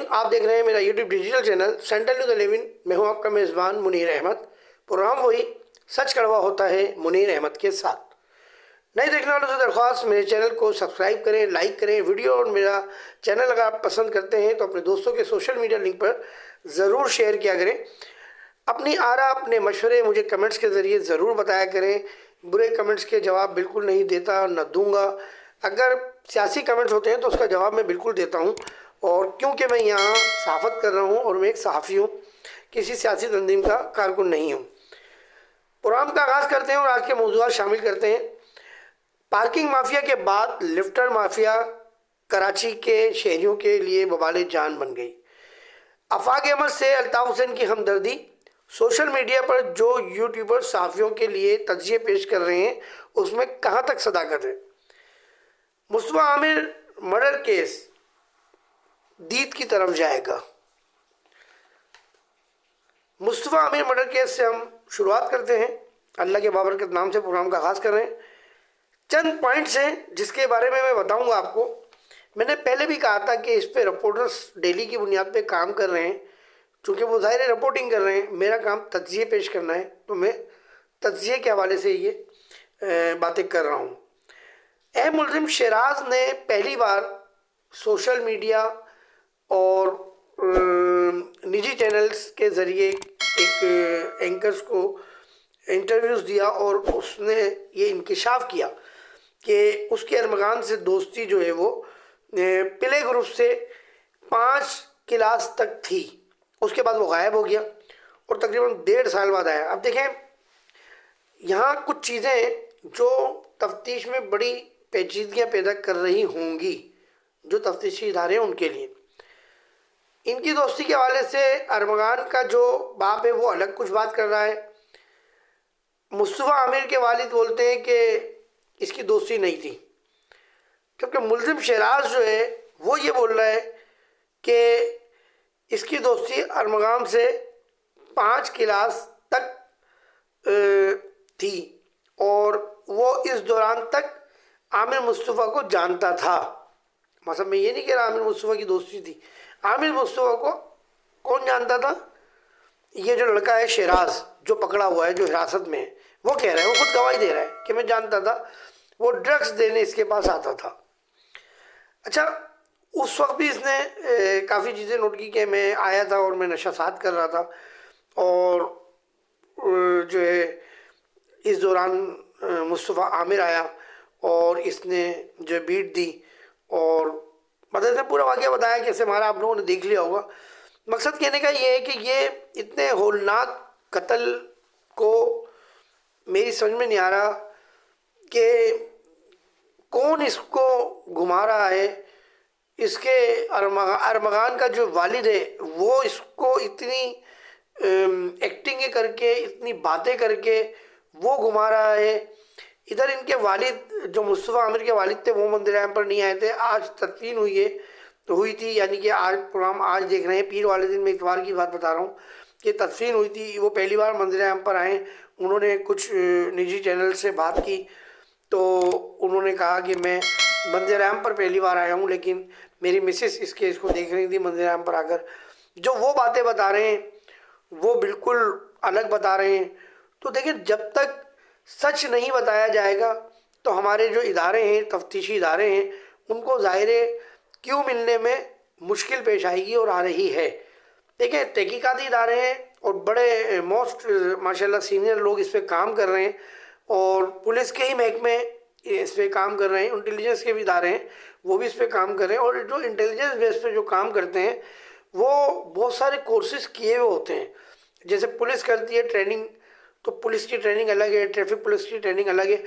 नाज़रीन, आप देख रहे हैं मेरा YouTube digital channel central news 11। मैं हूं आपका मेज़बान मुनीर अहमद। प्रोग्राम वही सच कड़वा होता है मुनीर अहमद के साथ। नए देखने वालों से दरख्वास्त, मेरे चैनल को सब्सक्राइब करें, लाइक करें वीडियो, और मेरा चैनल अगर आप पसंद करते हैं तो अपने दोस्तों के सोशल मीडिया लिंक पर ज़रूर शेयर किया करें। अपनी आरा, अपने मशवरे मुझे कमेंट्स के ज़रिए ज़रूर बताया करें। बुरे कमेंट्स के जवाब बिल्कुल नहीं देता, न दूंगा। अगर सियासी कमेंट्स होते हैं तो उसका जवाब मैं बिल्कुल देता हूं। और क्योंकि मैं यहाँ सहाफ़त कर रहा हूँ और मैं एक सहाफ़ी हूँ, किसी सियासी तंजीम का कारकुन नहीं हूँ। प्रोग्राम का आगाज़ करते हैं और आज के मौज़ूआत शामिल करते हैं। पार्किंग माफिया के बाद लिफ्टर माफिया कराची के शहरियों के लिए बवाले जान बन गई। आफाक अहमद से अल्ताफ़ हुसैन की हमदर्दी। सोशल मीडिया पर जो यूट्यूबर सहाफ़ियों के लिए तज्ज़िये पेश कर रहे हैं उसमें कहाँ तक सदाकत है। मुस्तफ़ा आमिर मर्डर केस दीद की तरफ जाएगा। मुस्तफ़ा आमिर मर्डर केस से हम शुरुआत करते हैं। अल्लाह के बाबरकत नाम से प्रोग्राम का आगाज़ कर रहे हैं। चंद पॉइंट्स हैं जिसके बारे में मैं बताऊंगा आपको। मैंने पहले भी कहा था कि इस पे रिपोर्टर्स डेली की बुनियाद पे काम कर रहे हैं, क्योंकि वो ज़ाहिर रिपोर्टिंग कर रहे हैं। मेरा काम तज्ज़िये पेश करना है, तो मैं तज्ज़िये के हवाले से ये बातें कर रहा हूँ। अहम मुलज़िम शहराज ने पहली बार सोशल मीडिया और निजी चैनल्स के ज़रिए एक एंकर्स को इंटरव्यूज़ दिया और उसने ये इंकिशाफ किया कि उसके अरमगान से दोस्ती जो है वो प्ले ग्रुप से 5 क्लास तक थी। उसके बाद वो गायब हो गया और तकरीबन 1.5 साल बाद आया। अब देखें, यहाँ कुछ चीज़ें जो तफ्तीश में बड़ी पेचीदगियाँ पैदा कर रही होंगी, जो तफ्तीशी इदारे हैं उनके लिए। इनकी दोस्ती के हवाले से अरमगान का जो बाप है वो अलग कुछ बात कर रहा है। मुस्तफ़ा आमिर के वालिद बोलते हैं कि इसकी दोस्ती नहीं थी, क्योंकि मुलज़िम शहराज जो है वो ये बोल रहा है कि इसकी दोस्ती अरमगान से 5 क्लास तक थी और वो इस दौरान तक आमिर मुस्तफ़ा को जानता था। मतलब मैं ये नहीं कह रहा आमिर मुस्तफ़ा की दोस्ती थी। आमिर मुस्तफ़ा को कौन जानता था? ये जो लड़का है शहराज, जो पकड़ा हुआ है, जो हिरासत में है, वो कह रहा है, वो खुद गवाही दे रहा है कि मैं जानता था, वो ड्रग्स देने इसके पास आता था। अच्छा, उस वक्त भी इसने काफ़ी चीज़ें नोट की कि मैं आया था और मैं नशा साथ कर रहा था, और जो है इस दौरान मुस्तफ़ा आमिर आया और इसने जो बीट दी और मतलब से पूरा वाक़या बताया कैसे मारा। आप लोगों ने देख लिया होगा। मकसद कहने का ये है कि ये इतने होलनाक कत्ल को मेरी समझ में नहीं आ रहा कि कौन इसको घुमा रहा है। इसके अरमगान का जो वालिद है वो इसको इतनी एक्टिंग करके, इतनी बातें करके वो घुमा रहा है। इधर इनके वालिद जो मुस्तफ़ा आमिर के वालिद थे वो मंदिर आम पर नहीं आए थे। आज तदफीन हुई है, तो हुई थी, यानी कि आज प्रोग्राम आज देख रहे हैं, पीर वाले दिन, मैं इतवार की बात बता रहा हूँ कि तदफीन हुई थी। वो पहली बार मंदिर आम पर आए। उन्होंने कुछ निजी चैनल से बात की तो उन्होंने कहा कि मैं मंदिर आम पर पहली बार आया हूँ, लेकिन मेरी मिसेस इस केस को देख रही थी मंदिर आम पर आकर। जो वो बातें बता रहे हैं वो बिल्कुल अलग बता रहे हैं। तो देखिए, जब तक सच नहीं बताया जाएगा तो हमारे जो इदारे हैं, तफ्तीशी इदारे हैं, उनको ज़ाहिर क्यों मिलने में मुश्किल पेश आएगी और आ रही है। देखिए, तहकीकाती इदारे हैं और बड़े मोस्ट माशाल्लाह सीनियर लोग इस पर काम कर रहे हैं, और पुलिस के ही महकमे इस पर काम कर रहे हैं, इंटेलिजेंस के भी इदारे हैं वो भी इस पर काम कर रहे हैं। और जो इंटेलिजेंस बेस पे जो काम करते हैं वो बहुत सारे कोर्सेज किए हुए होते हैं। जैसे पुलिस करती है ट्रेनिंग, तो पुलिस की ट्रेनिंग अलग है, ट्रैफिक पुलिस की ट्रेनिंग अलग है।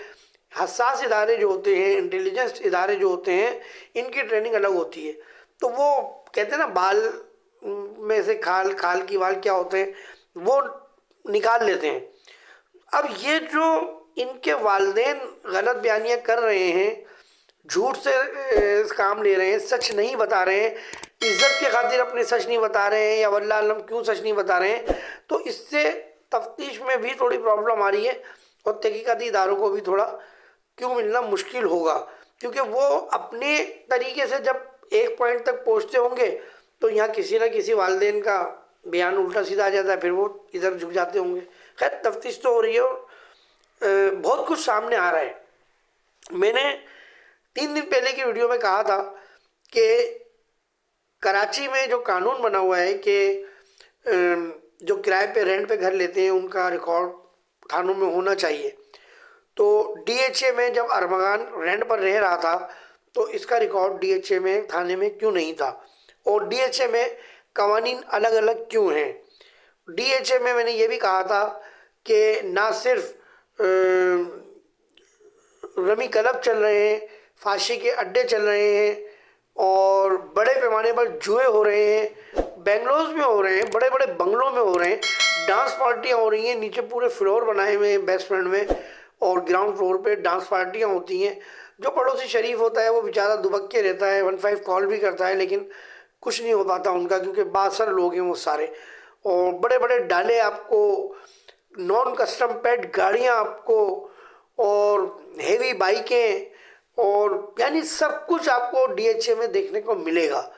हसास इदारे जो होते हैं, इंटेलिजेंस इदारे जो होते हैं, इनकी ट्रेनिंग अलग होती है। तो वो कहते हैं ना, बाल में से खाल, खाल की बाल क्या होते हैं वो निकाल लेते हैं। अब ये जो इनके वालिदैन गलत बयानियाँ कर रहे हैं, झूठ से काम ले रहे हैं, सच नहीं बता रहे हैं, इज्जत की खातिर अपने सच नहीं बता रहे हैं, या वल्लाह आलम क्यों सच नहीं बता रहे हैं, तो इससे तफ्तीश में भी थोड़ी प्रॉब्लम आ रही है और तहकीकाती इदारों को भी थोड़ा क्यों मिलना मुश्किल होगा। क्योंकि वो अपने तरीके से जब एक पॉइंट तक पहुंचते होंगे तो यहाँ किसी न किसी वालिदैन का बयान उल्टा सीधा आ जाता है, फिर वो इधर झुक जाते होंगे। खैर तफ्तीश तो हो रही है और बहुत कुछ सामने आ रहा है। मैंने 3 दिन पहले की वीडियो में कहा था कि कराची में जो कानून बना हुआ है कि जो किराए पे रेंट पे घर लेते हैं उनका रिकॉर्ड थानों में होना चाहिए। तो डीएचए में जब अरमगान रेंट पर रह रहा था तो इसका रिकॉर्ड डीएचए में थाने में क्यों नहीं था, और डीएचए में कवानीन अलग अलग क्यों हैं। डीएचए में मैंने ये भी कहा था कि ना सिर्फ रमी क्लब चल रहे हैं, फांसी के अड्डे चल रहे हैं और बड़े पैमाने पर जुए हो रहे हैं, बेंगलोर में हो रहे हैं, बड़े बड़े बंगलों में हो रहे हैं, डांस पार्टियां हो रही हैं, नीचे पूरे फ्लोर बनाए हुए हैं बेस्ट फ्रेंड में और ग्राउंड फ्लोर पे डांस पार्टियां होती हैं। जो पड़ोसी शरीफ होता है वो बेचारा दुबक के रहता है, 15 कॉल भी करता है लेकिन कुछ नहीं हो पाता उनका, क्योंकि बासर लोग हैं वो सारे। और बड़े बड़े डाले आपको, नॉन कस्टम पेड गाड़ियाँ आपको, और हेवी बाइकें, और यानी सब कुछ आपको डीएचए में देखने को मिलेगा।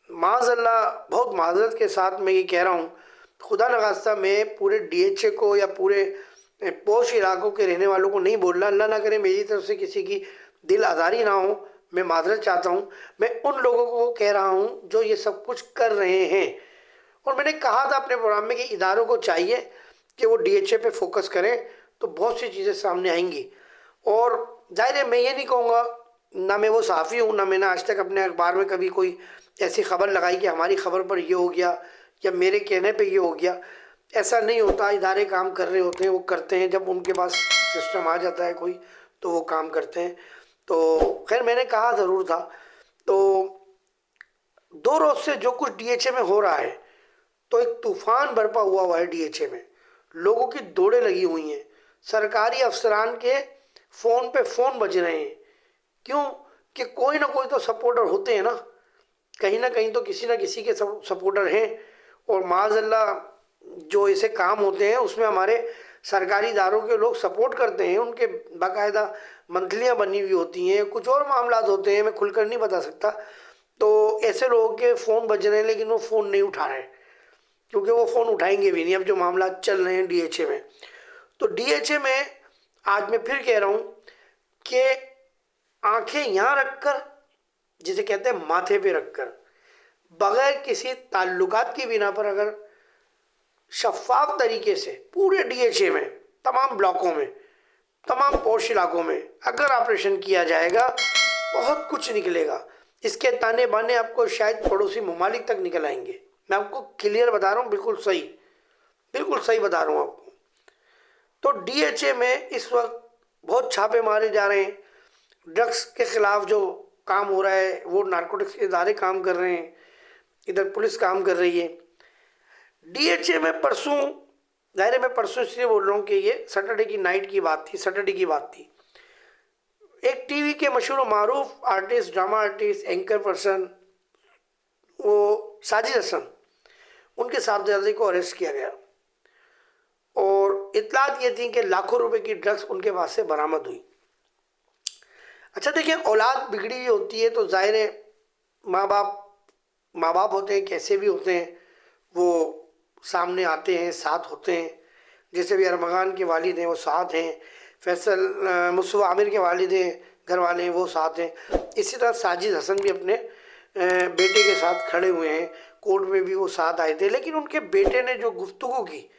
माज़अल्लाह, बहुत माजरत के साथ मैं ये कह रहा हूँ, खुदा नखास्ता मैं पूरे डीएचए को या पूरे पोश इलाकों के रहने वालों को नहीं बोल रहा, अल्लाह ना करे मेरी तरफ से किसी की दिल आज़ारी ना हो, मैं माजरत चाहता हूँ। मैं उन लोगों को कह रहा हूँ जो ये सब कुछ कर रहे हैं। और मैंने कहा था अपने प्रोग्राम में कि इदारों को चाहिए कि वो डीएचए पे फोकस करें तो बहुत सी चीज़ें सामने आएंगी। और जाहिर है मैं ये नहीं कहूँगा, ना मैं वो सहाफ़ी हूँ, ना मैंने आज तक अपने अखबार में कभी कोई ऐसी खबर लगाई कि हमारी खबर पर ये हो गया या मेरे कहने पे ये हो गया। ऐसा नहीं होता, इदारे काम कर रहे होते हैं, वो करते हैं, जब उनके पास सिस्टम आ जाता है कोई तो वो काम करते हैं। तो खैर मैंने कहा ज़रूर था। तो 2 रोज़ से जो कुछ डीएचए में हो रहा है, तो एक तूफान बरपा हुआ है डीएचए में, लोगों की दौड़ें लगी हुई हैं, सरकारी अफसरान के फ़ोन पे फ़ोन बज रहे हैं। क्यों? कि कोई ना कोई तो सपोर्टर होते हैं ना कहीं तो किसी ना किसी के सपोर्टर हैं। और माज़अल्लाह जो ऐसे काम होते हैं उसमें हमारे सरकारी इदारों के लोग सपोर्ट करते हैं, उनके बाकायदा मंथलियाँ बनी हुई होती हैं, कुछ और मामलात होते हैं, मैं खुलकर नहीं बता सकता। तो ऐसे लोगों के फ़ोन बज रहे हैं लेकिन वो फ़ोन नहीं उठा रहे, क्योंकि वो फ़ोन उठाएंगे भी नहीं अब जो मामला चल रहे हैं डीएचए में। तो डीएचए में आज मैं फिर कह रहा हूँ कि आंखें यहाँ रखकर, जिसे कहते हैं माथे पे रखकर, बगैर किसी ताल्लुकात की बिना पर अगर शफाफ तरीके से पूरे डीएचए में, तमाम ब्लॉकों में, तमाम पोश इलाकों में अगर ऑपरेशन किया जाएगा बहुत कुछ निकलेगा। इसके ताने बाने आपको शायद पड़ोसी ममालिक तक निकल आएंगे। मैं आपको क्लियर बता रहा हूँ, बिल्कुल सही बता रहा हूँ आपको। तो डीएचए में इस वक्त बहुत छापे मारे जा रहे हैं, ड्रग्स के खिलाफ जो काम हो रहा है वो नारकोटिक्स के इदारे काम कर रहे हैं, इधर पुलिस काम कर रही है। डीएचए में परसों, ज़ाहिर है मैं परसों इसलिए बोल रहा हूँ कि ये सैटरडे की नाइट की बात थी, सैटरडे की बात थी। एक टीवी के मशहूर मारूफ artist, drama artist, anchor person, वो साजिद हसन, उनके साहबजादे को अरेस्ट किया गया और इतलात ये थी कि लाखों रुपए की ड्रग्स उनके पास से बरामद हुई। अच्छा देखिए, औलाद बिगड़ी हुई होती है तो जाहिर है माँ बाप होते हैं, कैसे भी होते हैं, वो सामने आते हैं, साथ होते हैं। जैसे भी अरमगान के वालिद हैं वो साथ हैं, फैसल मुस्तफ़ा आमिर के वालिद हैं, घर वाले हैं, वो साथ हैं। इसी तरह साजिद हसन भी अपने बेटे के साथ खड़े हुए हैं, कोर्ट में भी वो साथ आए थे। लेकिन उनके बेटे ने जो गुफ्तगू की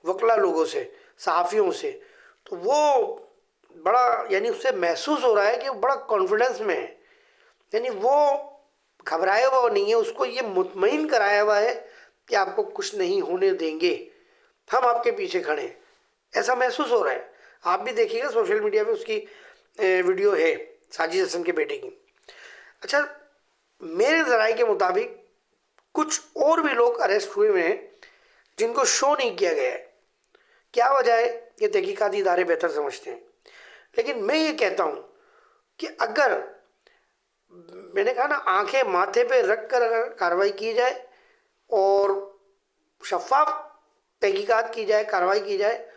वकला लोगों से, सहाफ़ियों से, तो वो बड़ा, यानी उससे महसूस हो रहा है कि वो बड़ा कॉन्फिडेंस में है, यानी वो घबराया हुआ नहीं है, उसको ये मुतमईन कराया हुआ है कि आपको कुछ नहीं होने देंगे, हम आपके पीछे खड़े हैं, ऐसा महसूस हो रहा है। आप भी देखिएगा सोशल मीडिया पे उसकी वीडियो है साजिद हसन के बेटे की। अच्छा, मेरे ज़राए के मुताबिक कुछ और भी लोग अरेस्ट हुए हुए हैं जिनको शो नहीं किया गया है। क्या वजह है ये तहकीकाती इदारे बेहतर समझते हैं। लेकिन मैं ये कहता हूँ कि अगर, मैंने कहा ना, आंखें माथे पे रख कर अगर कार्रवाई की जाए और शफाफ तहकीकात की जाए, कार्रवाई की जाए,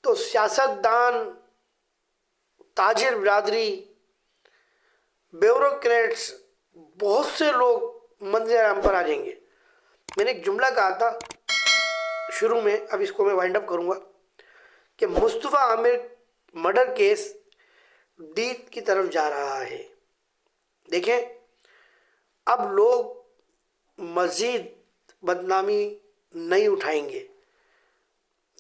तो सियासतदान, ताजिर बिरादरी, ब्यूरोक्रेट्स, बहुत से लोग मंज़िल आराम पर आ जाएंगे। मैंने एक जुमला कहा था शुरू में, अब इसको मैं वाइंड अप करूँगा, कि मुस्तफ़ा आमिर मर्डर केस दीद की तरफ जा रहा है। देखें, अब लोग मज़ीद बदनामी नहीं उठाएंगे।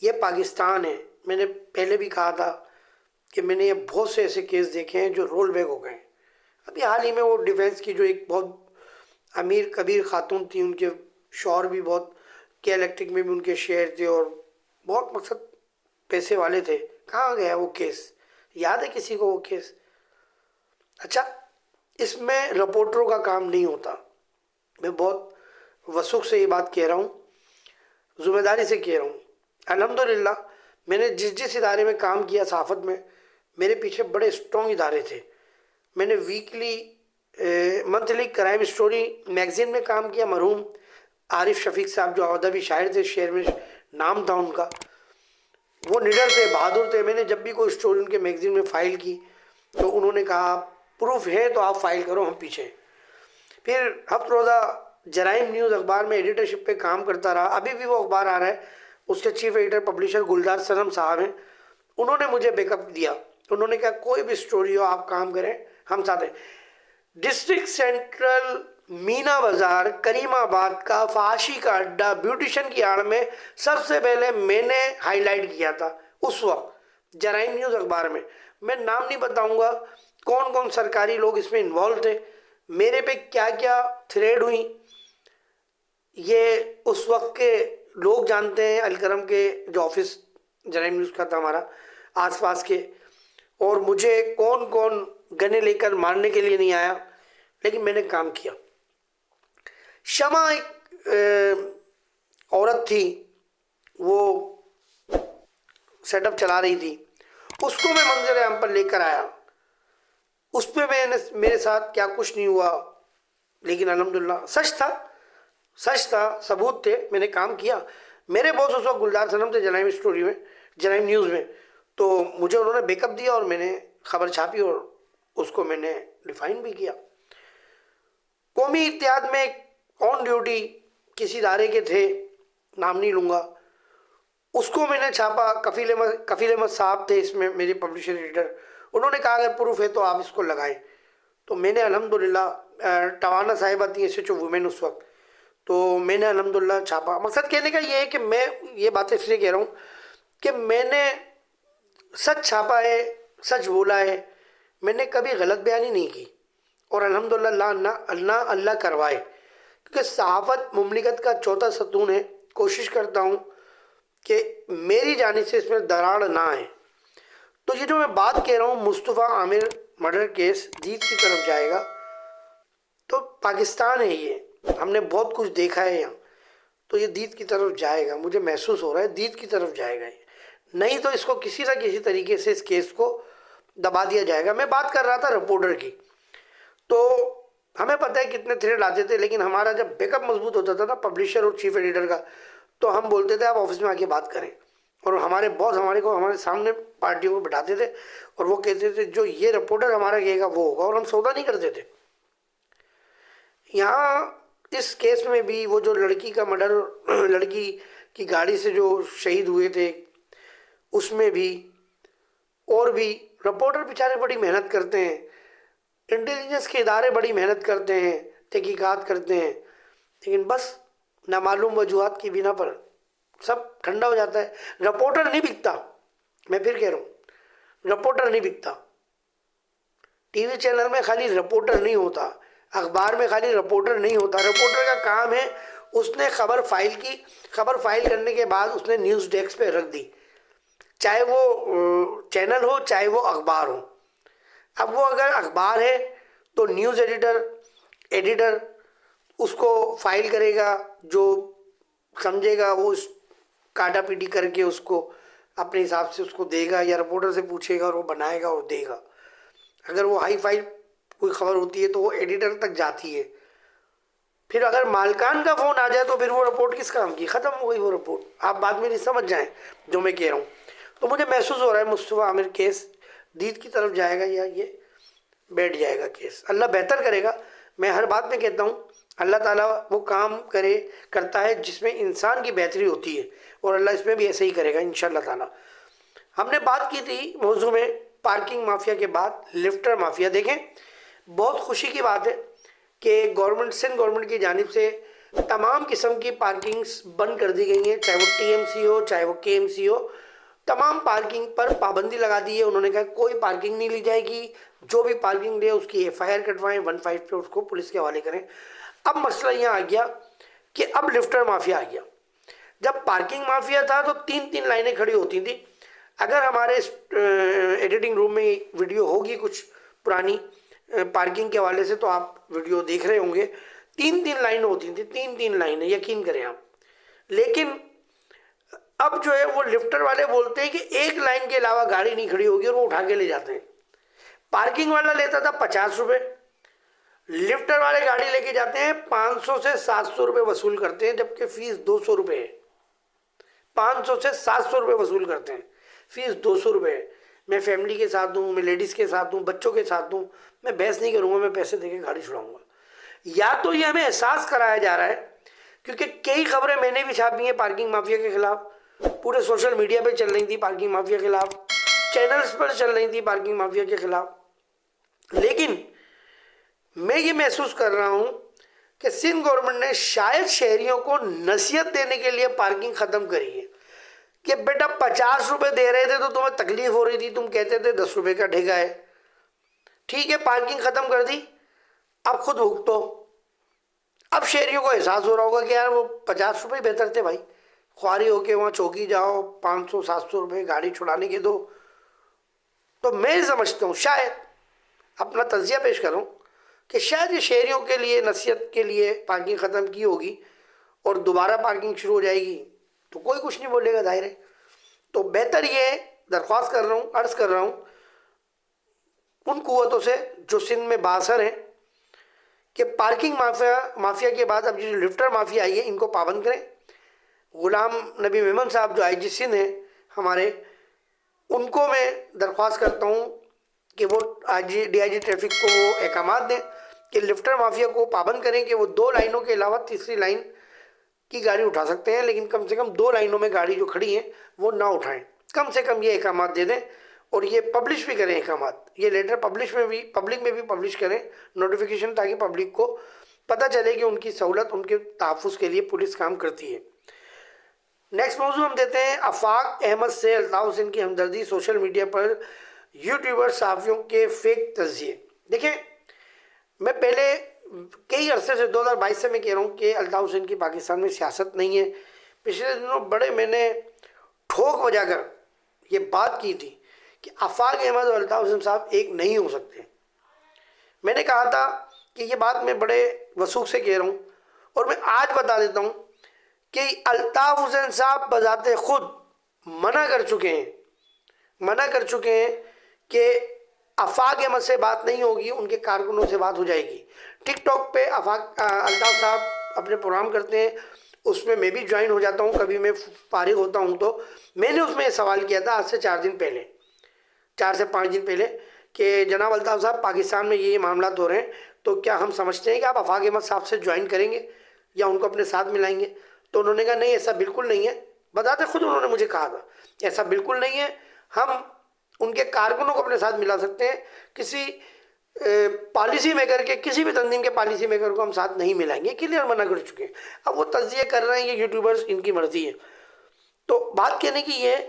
ये पाकिस्तान है। मैंने पहले भी कहा था कि मैंने ये बहुत से ऐसे केस देखे हैं जो रोल बैक हो गए। अभी हाल ही में वो डिफेंस की जो एक बहुत अमीर कबीर खातून थी, उनके शौहर भी बहुत के इलेक्ट्रिक में भी उनके शेयर थे और बहुत मकसद पैसे वाले थे। कहाँ गया वो केस? याद है किसी को वो केस? अच्छा, इसमें रिपोर्टरों का काम नहीं होता। मैं बहुत वसूख से ये बात कह रहा हूँ, जिम्मेदारी से कह रहा हूँ। अल्हम्दुलिल्लाह मैंने जिस जिस इदारे में काम किया सहाफ़त में, मेरे पीछे बड़े स्ट्रॉन्ग इदारे थे। मैंने weekly monthly crime story magazine में काम किया। मरहूम आरिफ शफीक साहब जो अदबी शायर थे, शेर में नाम था उनका, वो निडर थे, बहादुर थे। मैंने जब भी कोई स्टोरी उनके मैगज़ीन में फ़ाइल की तो उन्होंने कहा प्रूफ है तो आप फाइल करो, हम पीछे। फिर हफ्त रोज़ा जराइम न्यूज़ अखबार में एडिटरशिप पे काम करता रहा। अभी भी वो अखबार आ रहा है, उसके चीफ एडिटर पब्लिशर गुलजार सनम साहब हैं। उन्होंने मुझे बैकअप दिया। उन्होंने कहा कोई भी स्टोरी हो आप काम करें, हम साथ हैं। डिस्ट्रिक्ट सेंट्रल मीना बाजार करीमाबाद का फाशी का अड्डा ब्यूटिशन की आड़ में सबसे पहले मैंने हाईलाइट किया था उस वक्त जराइम न्यूज़ अखबार में। मैं नाम नहीं बताऊंगा कौन कौन सरकारी लोग इसमें इन्वॉल्व थे, मेरे पे क्या क्या थ्रेड हुई, ये उस वक्त के लोग जानते हैं। अलकरम के जो ऑफिस जराइम न्यूज़ का था हमारा आसपास के, और मुझे कौन कौन गने लेकर मारने के लिए नहीं आया, लेकिन मैंने काम किया। शमा एक औरत थी, वो सेटअप चला रही थी, उसको मैं मंजर आम पर लेकर आया। उस पर मैंने, मेरे साथ क्या कुछ नहीं हुआ, लेकिन अल्हम्दुलिल्लाह सच था, सबूत थे, मैंने काम किया। मेरे बॉस उस वक्त गुलजार सनम थे जराइम स्टोरी में, जराइम न्यूज़ में, तो मुझे उन्होंने बैकअप दिया और मैंने खबर छापी और उसको मैंने डिफाइन भी किया। कौमी इत्तेहाद में ऑन ड्यूटी किसी इदारे के थे, नाम नहीं लूँगा, उसको मैंने छापा। कफील अहमद साहब थे इसमें, मेरे पब्लिशर एडिटर। उन्होंने कहा अगर प्रूफ है तो आप इसको लगाएं। तो मैंने अल्हम्दुलिल्लाह, टवाना साहिबा थी एसएचओ वुमेन उस वक्त, तो मैंने अल्हम्दुलिल्लाह छापा। मकसद कहने का ये है कि मैं ये बातें इसलिए कह रहा हूँ कि मैंने सच छापा है, सच बोला है, मैंने कभी गलत बयानी नहीं की। और अल्हम्दुलिल्लाह अल्लाह करवाए, क्योंकि सहाफ़त मुमलिकत का चौथा सतून है। कोशिश करता हूँ कि मेरी जानिब से इसमें दरार ना आए। तो ये जो मैं बात कह रहा हूँ, मुस्तफ़ा आमिर मर्डर केस दीद की तरफ जाएगा, तो पाकिस्तान है ये, हमने बहुत कुछ देखा है यहाँ, तो ये दीद की तरफ जाएगा। मुझे महसूस हो रहा है दीद की तरफ जाएगा ये, नहीं तो इसको किसी न किसी तरीके से इस केस को दबा दिया जाएगा। मैं बात कर रहा था रिपोर्टर की, तो हमें पता है कितने थ्रेड आते थे, लेकिन हमारा जब बैकअप मजबूत होता था ना पब्लिशर और चीफ एडिटर का, तो हम बोलते थे आप ऑफिस में आके बात करें। और हमारे बॉस हमारे सामने पार्टियों को बिठाते थे और वो कहते थे जो ये रिपोर्टर हमारा कहेगा वो होगा, और हम सौदा नहीं करते थे। यहाँ इस केस में भी वो जो लड़की का मर्डर, लड़की की गाड़ी से जो शहीद हुए थे, उसमें भी और भी रिपोर्टर बेचारे बड़ी मेहनत करते हैं, इंटेलिजेंस के इदारे बड़ी मेहनत करते हैं, तहकीकात करते हैं, लेकिन बस नामालूम वजूहात की बिना पर सब ठंडा हो जाता है। रिपोर्टर नहीं बिकता, मैं फिर कह रहा हूँ, रिपोर्टर नहीं बिकता। टीवी चैनल में खाली रिपोर्टर नहीं होता, अखबार में खाली रिपोर्टर नहीं होता। रिपोर्टर का काम है, उसने खबर फाइल की, खबर फाइल करने के बाद उसने न्यूज़ डेस्क पे रख दी, चाहे वो चैनल हो चाहे वो अखबार हो। अब वो अगर अखबार है तो न्यूज़ एडिटर उसको फाइल करेगा, जो समझेगा वो काटा पीटी करके उसको अपने हिसाब से उसको देगा, या रिपोर्टर से पूछेगा और वो बनाएगा और देगा। अगर वो हाई फाई कोई खबर होती है तो वो एडिटर तक जाती है। फिर अगर मालकान का फ़ोन आ जाए तो फिर वो रिपोर्ट किस काम की, ख़त्म हो गई वो रिपोर्ट। आप बात मेरी समझ जाएं जो मैं कह रहा हूँ। तो मुझे महसूस हो रहा है मुस्तफ़ा आमिर केस दीद की तरफ जाएगा या ये बैठ जाएगा केस। अल्लाह बेहतर करेगा। मैं हर बात में कहता हूँ अल्लाह ताला वो काम करता है जिसमें इंसान की बेहतरी होती है, और अल्लाह इसमें भी ऐसे ही करेगा इंशाअल्लाह ताला। हमने बात की थी मौजू में पार्किंग माफिया के बाद लिफ्टर माफिया। देखें, बहुत खुशी की बात है कि सिंध गवर्नमेंट की जानिब से तमाम किस्म की पार्किंग्स बंद कर दी गई हैं, चाहे वो टीएमसी हो चाहे वो केएमसी हो, तमाम पार्किंग पर पाबंदी लगा दी है। उन्होंने कहा कोई पार्किंग नहीं ली जाएगी, जो भी पार्किंग ले उसकी एफआईआर कटवाएं, 15 पे उसको पुलिस के हवाले करें। अब मसला यहाँ आ गया कि अब लिफ्टर माफिया आ गया। जब पार्किंग माफिया था तो 3-3 लाइनें खड़ी होती थी। अगर हमारे एडिटिंग रूम में वीडियो होगी कुछ पुरानी पार्किंग के हवाले से तो आप वीडियो देख रहे होंगे, 3-3 लाइन होती थी, 3-3 लाइनें, यकीन करें आप। लेकिन अब जो है वो लिफ्टर वाले बोलते हैं कि एक लाइन के अलावा गाड़ी नहीं खड़ी होगी, और वो उठा के ले जाते हैं। पार्किंग वाला लेता था 50 रुपये, लिफ्टर वाले गाड़ी लेके जाते हैं 500 से 700 रुपये वसूल करते हैं, जबकि फीस 200 रुपये है। 500 से 700 रुपये वसूल करते हैं, फीस 200 रुपये है। मैं फैमिली के साथ दूँ, मैं लेडीज़ के साथ दूँ, बच्चों के साथ दूँ, मैं बहस नहीं करूँगा, मैं पैसे देके गाड़ी छुड़ाऊँगा। या तो ये हमें एहसास कराया जा रहा है, क्योंकि कई खबरें मैंने भी छापी हैं पार्किंग माफिया के खिलाफ, पूरे सोशल मीडिया पे चल रही थी पार्किंग माफिया के खिलाफ, चैनल्स पर चल रही थी पार्किंग माफिया के खिलाफ। लेकिन मैं ये महसूस कर रहा हूँ कि सिंध गवर्नमेंट ने शायद शहरियों को नसीहत देने के लिए पार्किंग ख़त्म करी है कि बेटा 50 रुपये दे रहे थे तो तुम्हें तकलीफ हो रही थी, तुम कहते थे 10 रुपये का ठेका है, ठीक है पार्किंग ख़त्म कर दी, अब खुद भुगतो। अब शहरियों को एहसास हो रहा होगा कि यार वो 50 रुपये बेहतर थे भाई, ख्वारी होके वहाँ चौकी जाओ, 500-700 रुपये गाड़ी छुड़ाने के दो। तो मैं समझता हूँ, शायद अपना तजिया पेश करूँ कि शायद ये शहरियों के लिए नसीहत के लिए पार्किंग ख़त्म की होगी, और दोबारा पार्किंग शुरू हो जाएगी तो कोई कुछ नहीं बोलेगा, जाहिर है। तो बेहतर ये दरख्वास्त कर रहा हूँ, अर्ज़ कर रहा हूँ उन कुव्वतों से जो सिंध में बासर हैं कि पार्किंग माफिया के बाद अब जो लिफ्टर माफिया आई है इनको पाबंद करें। गुलाम नबी मेमन साहब जो आईजी सिंध हैं हमारे, उनको मैं दरख्वास्त करता हूँ कि वो डीआईजी ट्रैफिक को वो अहकामात दें कि लिफ्टर माफिया को पाबंद करें कि वो 2 लाइनों के अलावा तीसरी लाइन की गाड़ी उठा सकते हैं, लेकिन कम से कम 2 लाइनों में गाड़ी जो खड़ी है वो ना उठाएं। कम से कम ये अहकामात दे दें, और ये पब्लिश भी करें अहकामात, ये लेटर पब्लिक में भी पब्लिश करें नोटिफिकेशन, ताकि पब्लिक को पता चले कि उनकी सहूलत, उनके तहफ़्फ़ुज़ के लिए पुलिस काम करती है। नेक्स्ट मौजू हम देते हैं आफाक अहमद से अल्ताफ़ हुसैन की हमदर्दी, सोशल मीडिया पर यूट्यूबर सहाफ़ियों के फेक तज़किये। देखें, मैं पहले कई अरसे से 2022 से मैं कह रहा हूँ कि अल्ताफ़ हुसैन की पाकिस्तान में सियासत नहीं है। पिछले दिनों बड़े मैंने ठोक बजा कर ये बात की थी कि आफाक अहमद और अल्ताफ़ हुसैन साहब एक नहीं हो सकते। मैंने कहा था कि ये बात मैं बड़े वसूख से कह रहा हूँ, और मैं आज बता देता हूँ कि अल्ताफ़ हुसैन साहब बजाते खुद मना कर चुके हैं कि आफाक अहमद से बात नहीं होगी, उनके कारकुनों से बात हो जाएगी। टिकटॉक पे अल्ताफ़ साहब अपने प्रोग्राम करते हैं, उसमें मैं भी ज्वाइन हो जाता हूँ, कभी मैं फारिग होता हूँ। तो मैंने उसमें सवाल किया था आज से 4 से 5 दिन पहले कि जनाब अल्ताफ़ साहब, पाकिस्तान में ये मामला हो रहे हैं, तो क्या हम समझते हैं कि आप आफाक अहमद साहब से ज्वाइन करेंगे या उनको अपने साथ मिलाएंगे? तो उन्होंने कहा नहीं, ऐसा बिल्कुल नहीं है। बताते खुद उन्होंने मुझे कहा था ऐसा बिल्कुल नहीं है, हम उनके कारकुनों को अपने साथ मिला सकते हैं, किसी पॉलिसी मेकर के, किसी भी तंजीम के पॉलिसी मेकर को हम साथ नहीं मिलाएंगे, क्लियर मना कर चुके हैं। अब वो तज़किये कर रहे हैं ये यूट्यूबर्स, इनकी मर्ज़ी है। तो बात कहने की ये है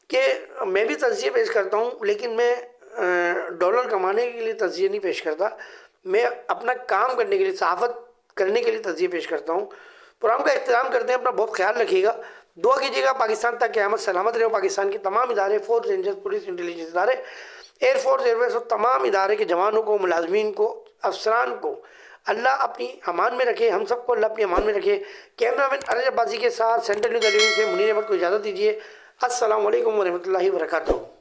कि मैं भी तज़किये पेश करता हूँ, लेकिन मैं डॉलर कमाने के लिए तज़किये नहीं पेश करता, मैं अपना काम करने के लिए, सहाफ़त करने के लिए तज़किये पेश करता हूँ। प्रोग्राम का एहतराम करते हैं, अपना बहुत ख्याल रखिएगा, दुआ कीजिएगा पाकिस्तान तक क़यामत सलामत रहे। पाकिस्तान के तमाम इदारे, फोर्स, रेंजर्स, पुलिस, इंटेलिजेंस इदारे, एयरफोर्स, एयरवेज और तमाम इदारे के जवानों को, मुलाजमीन को, अफसरान को अल्लाह अपनी अमान में रखे, हम सबको अल्लाह अपनी अमान में रखे। कैमरामैन अरज अब्बासी के साथ सेंट्रल न्यूज़ टेलीविजन से मुनीर अहमद को इजाज़त दीजिए। अस्सलामु अलैकुम वरहमतुल्लाहि वबरकातुहू।